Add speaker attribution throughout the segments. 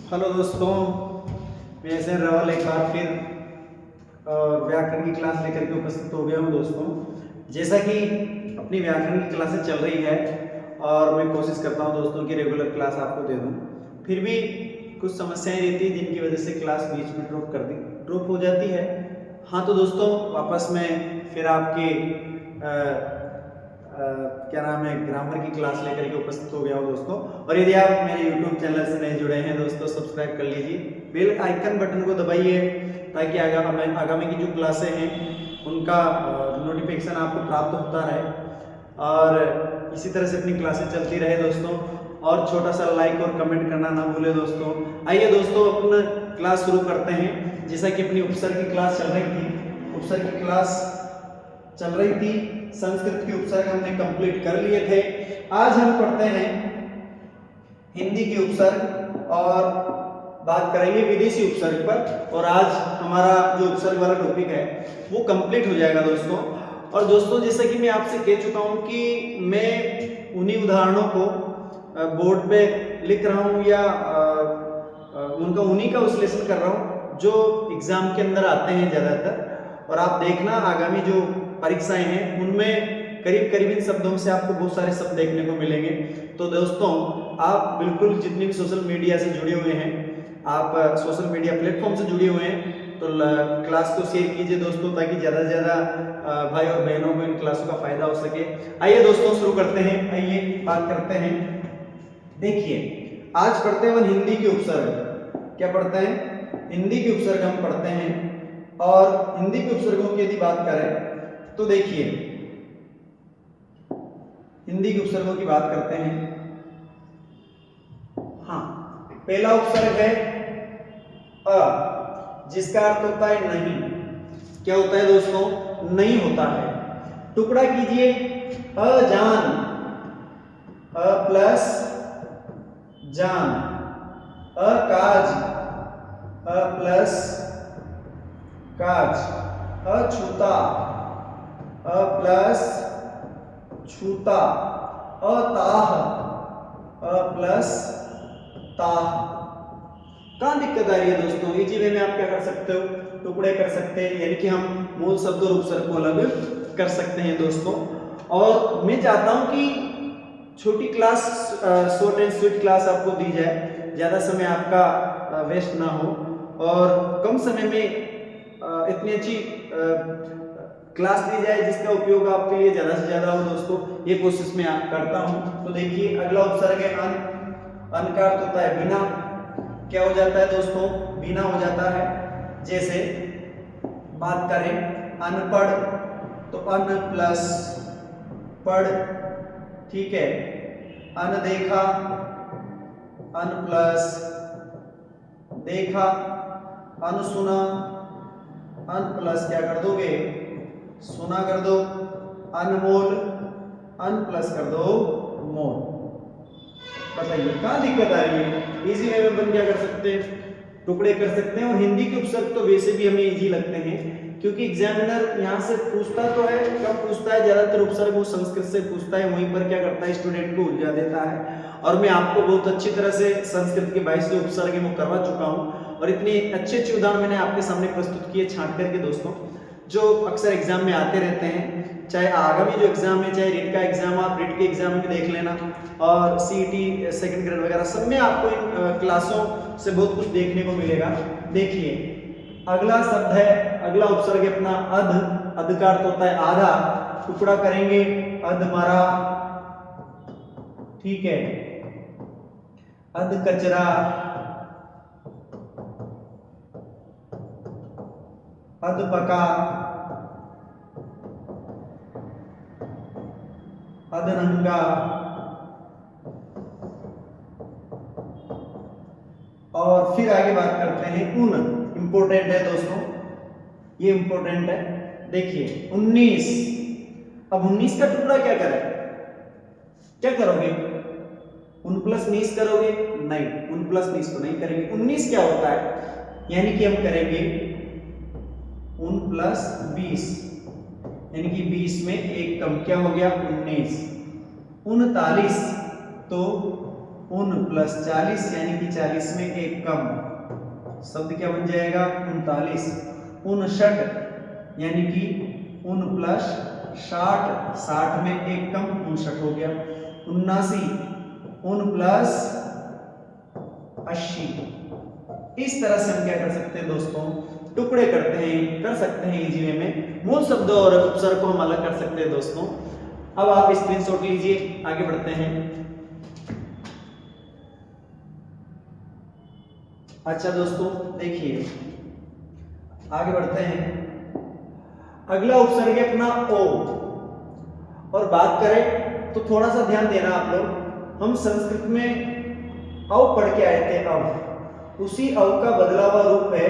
Speaker 1: Hello दोस्तों, मैं ऐसे रावल एक बार फिर व्याकरण की क्लास लेकर के उपस्थित हो गया हूँ। दोस्तों, जैसा कि अपनी व्याकरण की क्लासेस चल रही है और मैं कोशिश करता हूँ दोस्तों कि रेगुलर क्लास आपको दे दूँ, फिर भी कुछ समस्याएं रहती हैं जिनकी वजह से क्लास बीच में ड्रॉप हो जाती है। हाँ तो दोस्तों, वापस मैं फिर आपके क्या नाम है ग्रामर की क्लास लेकर के उपस्थित हो गया हूँ दोस्तों। और यदि आप मेरे YouTube चैनल से नहीं जुड़े हैं दोस्तों, सब्सक्राइब कर लीजिए, बेल आइकन बटन को दबाइए ताकि आगामी की जो क्लासें हैं उनका नोटिफिकेशन आपको प्राप्त होता रहे और इसी तरह से अपनी क्लासें चलती रहे दोस्तों। और छोटा सा लाइक और कमेंट करना ना भूले दोस्तों। आइए दोस्तों, अपना क्लास शुरू करते हैं। जैसा कि अपनी उपसर्ग की क्लास चल रही थी, उपसर्ग की क्लास चल रही थी, संस्कृत के उपसर्ग हमने कंप्लीट कर लिए थे। आज हम पढ़ते हैं हिंदी के उपसर्ग और बात करेंगे विदेशी उपसर्ग पर। और आज हमारा जो उपसर्ग वाला टॉपिक है वो कंप्लीट हो जाएगा दोस्तों। और दोस्तों, जैसा कि मैं आपसे कह चुका हूं कि मैं उन्हीं उदाहरणों को बोर्ड पे लिख रहा हूं या उनका उन्हीं का विश्लेषण कर रहा हूं जो एग्जाम के अंदर आते हैं ज्यादातर। और आप देखना आगामी जो परीक्षाएं हैं उनमें करीब इन शब्दों से आपको बहुत सारे शब्द देखने को मिलेंगे। तो दोस्तों, आप बिल्कुल जितने भी सोशल मीडिया से जुड़े हुए हैं, आप सोशल मीडिया प्लेटफॉर्म से जुड़े हुए हैं, तो क्लास को शेयर कीजिए दोस्तों, ताकि ज़्यादा से ज़्यादा भाई और बहनों को इन क्लासों का फायदा हो सके। आइए दोस्तों शुरू करते हैं। आइए बात करते हैं। देखिए, आज पढ़ते हैं हिंदी के उपसर्ग। क्या पढ़ते हैं? हिंदी के उपसर्ग हम पढ़ते हैं। और हिंदी के उपसर्गों की यदि बात करें तो देखिए, हिंदी के उपसर्गों की बात करते हैं। हाँ, पहला उपसर्ग है अ, जिसका अर्थ होता है नहीं। क्या होता है दोस्तों? नहीं होता है। टुकड़ा कीजिए, अजान, अ प्लस जान, अकाज, अ प्लस काज, अछूता, अ प्लस छूता, अताह, अ प्लस ताह। कहां दिक्कत आ रही है दोस्तों? इजी वे में आप क्या कर सकते हो? टुकड़े कर सकते हैं, यानी कि हम मूल शब्द और उपसर्ग को अलग कर सकते हैं दोस्तों। और मैं चाहता हूं कि छोटी class, short and sweet class आपको दी जाए, ज्यादा समय आपका वेस्ट ना हो और कम समय में इतनी अच्छी क्लास दी जाए जिसका उपयोग आपके लिए ज्यादा से ज्यादा हो दोस्तों। ये कोशिश मैं करता हूं। तो देखिए, अगला उपसर्ग है अन। अन का अर्थ होता है बिना। क्या हो जाता है दोस्तों? बिना हो जाता है। जैसे बात करें अनपढ़, तो अन प्लस पढ़, ठीक है। अनदेखा, अन प्लस देखा। अनसुना, अन प्लस क्या कर दोगे? सुना कर दो। अनमोल, अन प्लस कर दो मोल। बताइए कहां दिक्कत आ रही है? इजी वे में अपन क्या कर सकते हैं? टुकड़े कर सकते हैं। और हिंदी के उपसर्ग तो वैसे भी हमें इजी लगते हैं, क्योंकि एग्जामिनर यहाँ से पूछता तो है, कब पूछता है? ज्यादातर उपसर्ग वो संस्कृत से पूछता है, वहीं पर क्या करता है? स्टूडेंट को उलझा देता है। और मैं आपको बहुत अच्छी तरह से संस्कृत के 22 जो उपसर्ग है वो करवा चुका हूँ और इतने अच्छे उदाहरण मैंने आपके सामने प्रस्तुत किए छांट करके दोस्तों, जो अक्सर एग्जाम में आते रहते हैं। चाहे आगामी जो एग्जाम है, चाहे रीट का एग्जाम, आप रीट के एग्जाम में देख लेना, और सीईटी सेकंड ग्रेड वगैरह सब में आपको इन क्लासों से बहुत कुछ देखने को मिलेगा। देखिए, अगला शब्द है, अगला उपसर्ग है अपना अध। अध का अर्थ होता है आधा। टुकड़ा करेंगे, अधमरा, ठीक है। अध कचरा, अध पका, अधनंगा, और फिर आगे बात करते हैं उन। इंपोर्टेंट है दोस्तों, ये इंपोर्टेंट है। देखिए 19। अब 19 का टुकड़ा क्या करें? क्या करोगे? उन प्लस 19 करोगे? नहीं, उन प्लस 19 तो नहीं करेंगे। 19 क्या होता है? यानी कि हम करेंगे उन प्लस 20, यानी कि 20 में एक कम। क्या हो गया? 19। 39 तो उन प्लस 40 यानी कि 40 में एक कम, शब्द क्या बन जाएगा 39। 59 यानी कि उन प्लस 60, 60 में एक कम 59 हो गया। 79 उन प्लस 80। इस तरह से हम क्या कर सकते हैं दोस्तों, टुकड़े कर सकते हैं इजी वे में। मूल शब्दों और उपसर्ग को हम अलग कर सकते हैं दोस्तों। अब आप स्क्रीनशॉट लीजिए, आगे बढ़ते हैं। अच्छा दोस्तों देखिए, आगे बढ़ते हैं। अगला उपसर्ग है अपना ओ, और बात करें तो थोड़ा सा ध्यान देना आप लोग। हम संस्कृत में औ पढ़ के आए थे, औ, उसी औ का बदला हुआ रूप है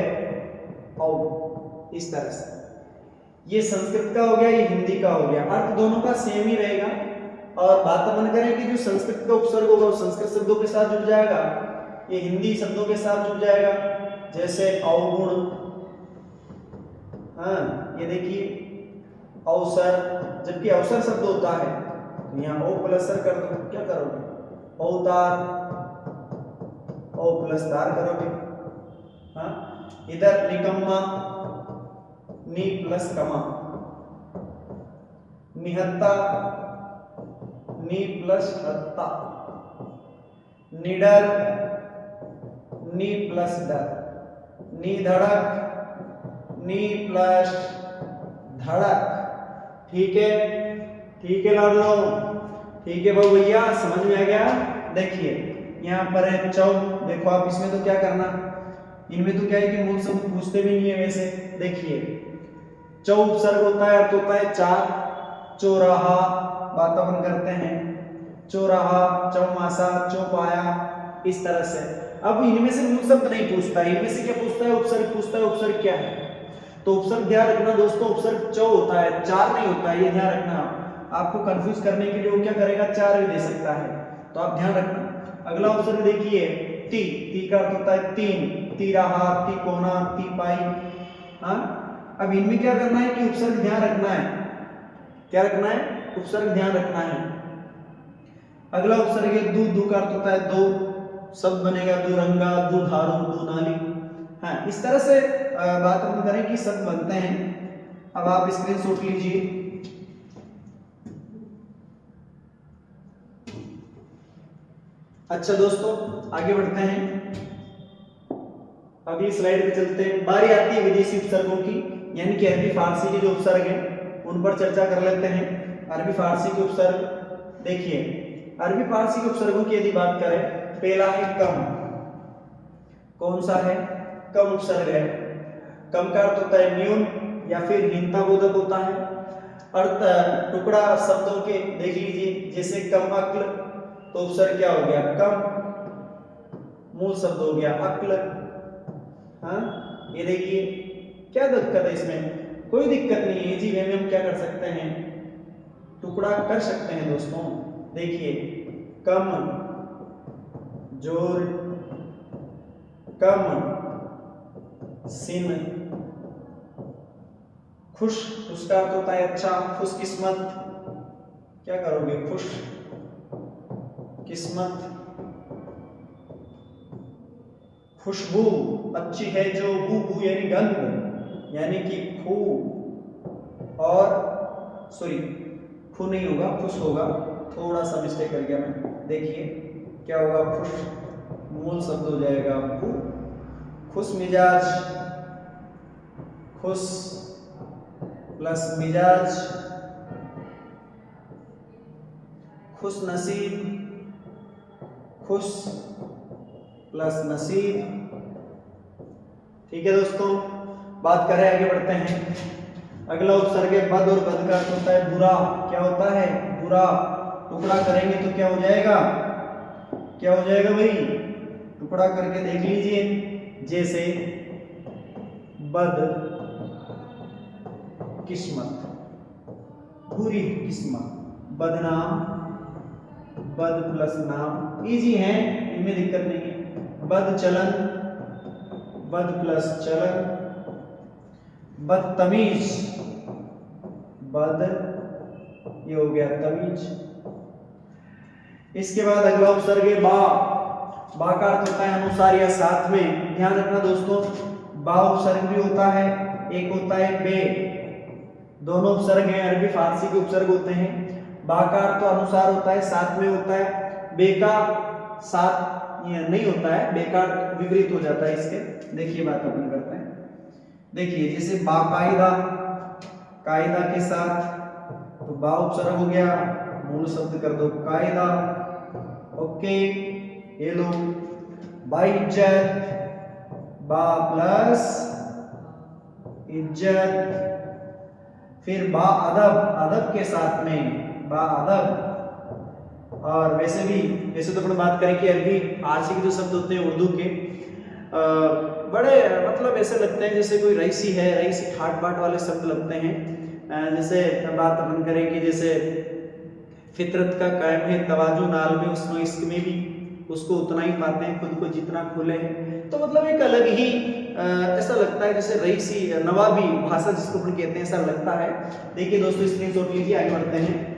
Speaker 1: औ। इस तरह से ये संस्कृत का हो गया, ये हिंदी का हो गया, अर्थ दोनों का सेम ही रहेगा। और बात अपन करें कि जो संस्कृत का उपसर्ग होगा वो संस्कृत शब्दों के साथ जुड़ जाएगा, ये हिंदी शब्दों के साथ जुड़ जाएगा, जैसे अवगुण। हाँ ये देखिए अवसर, जबकि अवसर शब्द होता है तो यहाँ ओ प्लस सर कर दो, क्या करोगे अवतार, ओ प्लस तार करोगे। हाँ इधर निकम्मा, नी प्लस कमा, निहत्ता, नी प्लस हत्ता, निडर, नी प्लस डर, निधड़क, नी प्लस धड़क। ठीक है लाडलो, ठीक है भाई भैया, समझ में आ गया। देखिए यहाँ पर है चौ, देखो आप इसमें तो क्या करना, इनमें तो क्या है कि मूल शब्द पूछते भी नहीं है वैसे। देखिए चौ उपसर्ग होता है, अर्थ होता है चार, चौराहा बात अपन करते हैं, चौराहा, चौमासा, चौपाया, इस तरह से। अब इनमें से मूल शब्द नहीं पूछता है, इनमें से क्या पूछता है उपसर्ग पूछता है। उपसर्ग क्या है तो उपसर्ग ध्यान रखना दोस्तों, उपसर्ग चौ होता है, चार नहीं होता है, ये ध्यान रखना। आपको कंफ्यूज करने के लिए वो क्या करेगा, चार भी दे सकता है, तो आप ध्यान रखना। अगला उपसर्ग देखिए ती, ती का अर्थ होता है तीन, तिराहा, तिकोना, तिपाई। हाँ अब इनमें क्या करना है कि उपसर्ग ध्यान रखना है, क्या रखना है, उपसर्ग ध्यान रखना है। अगला उपसर्ग है दू, दू का अर्थ होता है दो, शब्द बनेगा दुरंगा, दुधारू, दुनाली। हाँ इस तरह से बात हम करें कि शब्द बनते हैं। अब आप स्क्रीनशॉट लीजिए। अच्छा दोस्तों आगे बढ़ते हैं, अगली स्लाइड पे चलते हैं। बारी आती है विदेशी उपसर्गों की, यानी कि अरबी फारसी के जो उपसर्ग हैं उन पर चर्चा कर लेते हैं। अरबी फारसी के उपसर्ग देखिए, अरबी फारसी के उपसर्गों की यदि बात करें, पहला है कम। कौन सा है, कम उपसर्ग है। कम का अर्थ होता है न्यून या फिर हीनता बोधक होता है। अर्थ टुकड़ा शब्दों के देख लीजिए, जैसे कम अक्ल, तो उपसर्ग क्या हो गया कम, मूल शब्द हो गया अक्ल। हाँ ये देखिए क्या दिक्कत है इसमें, कोई दिक्कत नहीं है, इजी वे में हम क्या कर सकते हैं, टुकड़ा कर सकते हैं दोस्तों। देखिए कम, जोर, कम, सिन, खुश, उसका अर्थ होता है अच्छा, खुश किस्मत, क्या करोगे खुश किस्मत। खुशबू अच्छी है जो, बू बू यानी गंध, यानी कि खू, और सॉरी खू नहीं होगा खुश होगा, थोड़ा सा मिस्टेक कर गया मैं। देखिए क्या होगा, खुश मूल शब्द हो जाएगा खू, खुश मिजाज, खुश प्लस मिजाज, खुश नसीब, खुश प्लस नसीब। ठीक है दोस्तों, बात करें आगे बढ़ते हैं। अगला उपसर्ग है बद, और बद का अर्थ होता है बुरा। क्या होता है बुरा, टुकड़ा करेंगे तो क्या हो जाएगा, क्या हो जाएगा भाई, टुकड़ा करके देख लीजिए, जैसे बद किस्मत, बुरी किस्मत, बदनाम, बद प्लस नाम, इजी है इनमें दिक्कत नहीं है। बद चलन, बद प्लस चलन, बदतमीज, बद ये हो गया तमीज, इसके बाद अगला उपसर्ग है बा। बा का अर्थ होता है अनुसार या साथ में। ध्यान रखना दोस्तों, बा उपसर्ग भी होता है, एक होता है बे। दोनों उपसर्ग हैं, अरबी फारसी के उपसर्ग होते हैं। बा का अर्थ तो अनुसार होता है, साथ में होता है। बे का साथ नहीं होता है, बे का विपरीत हो जाता है इसके। देखिए बात अपन करते हैं। देखिए जैसे बाकायदा, कायदा के साथ, तो बा उपसर्ग हो गया, मूल शब्द कर दो कायदा। ओके, ये लो। बाइज्जत, बा प्लस इज्जत। फिर बा अदब, अदब के साथ में बा अदब। और वैसे भी, वैसे तो अपन बात करें कि अरबी फारसी के जो शब्द होते हैं उर्दू के बड़े मतलब ऐसे लगते हैं जैसे कोई रईसी है, रईसी ठाट बाट वाले शब्द लगते हैं। जैसे बात अपन करें कि जैसे फितरत का कायम है तवाजु नाल में, उसमें इश्क में भी उसको उतना ही पाते हैं खुद को जितना खुले हैं। तो मतलब एक अलग ही ऐसा लगता है जैसे रईसी नवाबी भाषा जिसको अपन कहते हैं, ऐसा लगता है। देखिए दोस्तों स्क्रीनशॉट लीजिए, आगे बढ़ते हैं।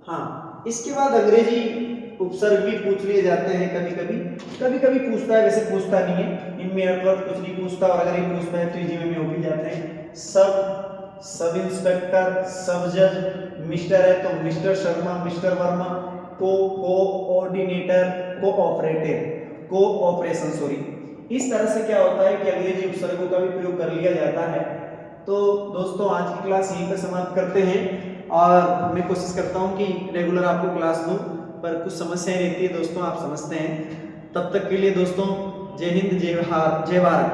Speaker 1: हाँ, इसके बाद अंग्रेजी उपसर्ग भी पूछ लिए जाते हैं कभी कभी। कभी कभी पूछता है, वैसे पूछता नहीं है इनमें, अर्थ कुछ नहीं पूछता। और अगर ये पूछता है तो इजी में हो भी जाते हैं। सब इंस्पेक्टर, सब जज। मिस्टर है तो mister Sharma, mister Verma. Coordinator, cooperation sorry. इस तरह से क्या होता है कि अंग्रेजी उपसर्गों का भी प्रयोग कर लिया जाता है। तो दोस्तों आज की क्लास यहीं पर समाप्त करते हैं, और मैं कोशिश करता हूं कि रेगुलर आपको क्लास दूं, पर कुछ समस्याएं रहती है दोस्तों, आप समझते हैं। तब तक के लिए दोस्तों जय हिंद, जय भारत।